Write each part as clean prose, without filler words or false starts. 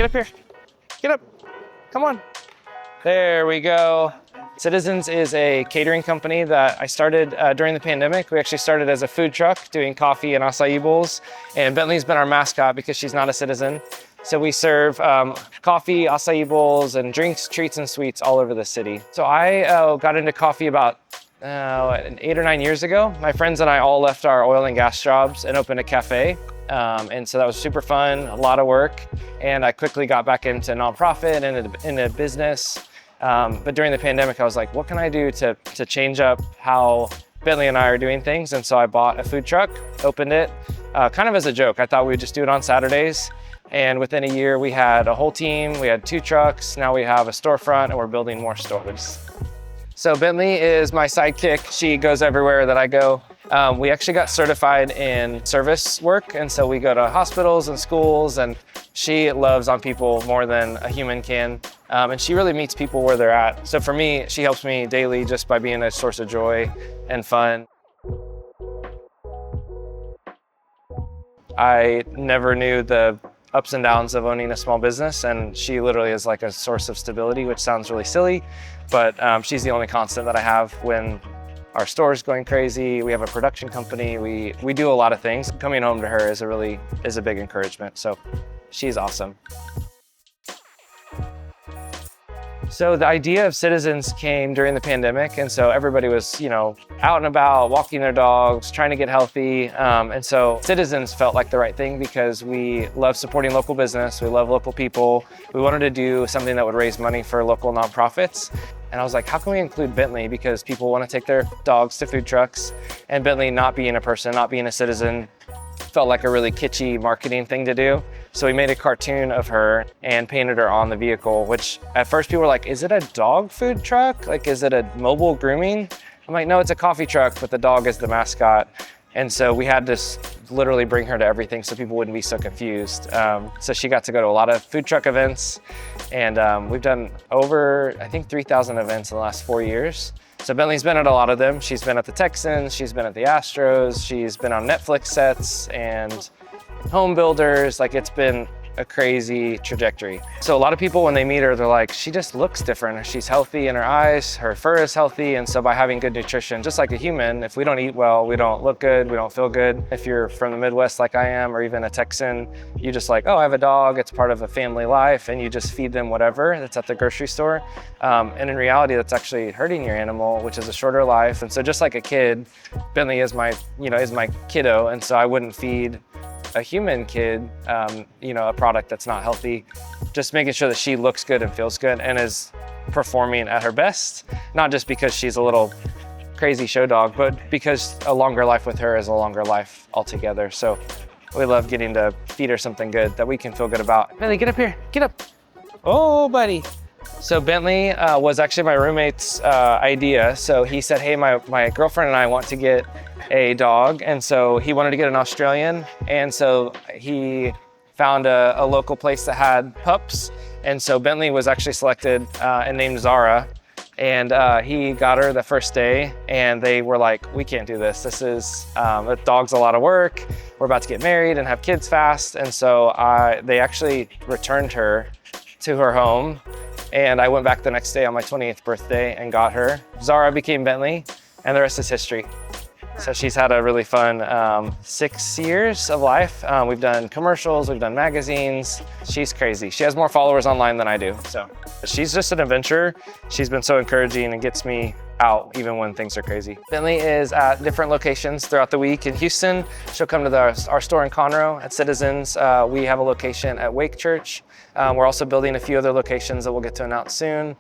get up here. Get up. Come on. There we go. Citizens is a catering company that I started during the pandemic. We actually started as a food truck doing coffee and acai bowls. And Bentley's been our mascot because she's not a citizen. So we serve coffee, acai bowls, and drinks, treats, and sweets all over the city. So I got into coffee about 8 or 9 years ago. My friends and I all left our oil and gas jobs and opened a cafe. And so that was super fun, a lot of work. And I quickly got back into nonprofit and into business. But during the pandemic, I was like, what can I do to change up how Bentley and I are doing things? And so I bought a food truck, opened it, kind of as a joke. I thought we'd just do it on Saturdays. And within a year, we had a whole team, we had 2 trucks, now we have a storefront, and we're building more stores. So Bentley is my sidekick. She goes everywhere that I go. We actually got certified in service work, and so we go to hospitals and schools, and she loves on people more than a human can. And she really meets people where they're at. So for me, she helps me daily just by being a source of joy and fun. I never knew the ups and downs of owning a small business, and she literally is like a source of stability, which sounds really silly, but she's the only constant that I have when our store's going crazy. We have a production company. We do a lot of things. Coming home to her is a big encouragement. So she's awesome. So the idea of Citizens came during the pandemic, and so everybody was, out and about, walking their dogs, trying to get healthy. And so Citizens felt like the right thing because we love supporting local business, we love local people. We wanted to do something that would raise money for local nonprofits. And I was like, how can we include Bentley? Because people want to take their dogs to food trucks, and Bentley not being a person, not being a citizen, felt like a really kitschy marketing thing to do. So we made a cartoon of her and painted her on the vehicle, which at first people were like, is it a dog food truck? Like, is it a mobile grooming? I'm like, no, it's a coffee truck, but the dog is the mascot. And so we had to literally bring her to everything so people wouldn't be so confused. So she got to go to a lot of food truck events, and we've done over, I think, 3,000 events in the last 4 years. So Bentley's been at a lot of them. She's been at the Texans, she's been at the Astros, she's been on Netflix sets and home builders. Like, it's been a crazy trajectory. So a lot of people, when they meet her, they're like, she just looks different. She's healthy in her eyes, her fur is healthy. And so by having good nutrition, just like a human, if we don't eat well, we don't look good, we don't feel good. If you're from the Midwest like I am, or even a Texan, you just like, oh, I have a dog, it's part of a family life, and you just feed them whatever that's at the grocery store. And in reality, that's actually hurting your animal, which is a shorter life. And so just like a kid, Bentley is my kiddo. And so I wouldn't feed a human kid, a product that's not healthy. Just making sure that she looks good and feels good and is performing at her best, not just because she's a little crazy show dog, but because a longer life with her is a longer life altogether. So we love getting to feed her something good that we can feel good about. Bentley, get up here, get up. Oh, buddy. So Bentley was actually my roommate's idea. So he said, hey, my girlfriend and I want to get a dog. And so he wanted to get an Australian. And so he found a local place that had pups. And so Bentley was actually selected and named Zara. And he got her the first day, and they were like, we can't do this. The dog's a lot of work. We're about to get married and have kids fast. And so they actually returned her to her home. And I went back the next day on my 28th birthday and got her. Zara became Bentley, and the rest is history. So she's had a really fun 6 years of life. We've done commercials, we've done magazines. She's crazy. She has more followers online than I do. So she's just an adventurer. She's been so encouraging and gets me out even when things are crazy. Bentley is at different locations throughout the week. In Houston, she'll come to our store in Conroe. At Citizens, we have a location at Wake Church. We're also building a few other locations that we'll get to announce soon.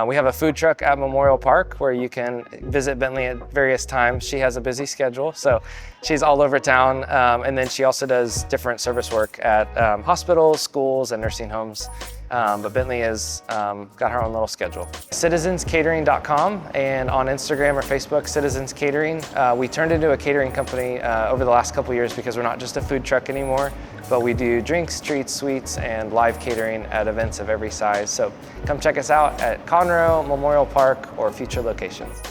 We have a food truck at Memorial Park where you can visit Bentley at various times. She has a busy schedule, so she's all over town. And then she also does different service work at hospitals, schools, and nursing homes. But Bentley has got her own little schedule. CitizensCatering.com, and on Instagram or Facebook, Citizens Catering. We turned into a catering company over the last couple years because we're not just a food truck anymore, but we do drinks, treats, sweets, and live catering at events of every size. So come check us out at Conroe, Memorial Park, or future locations.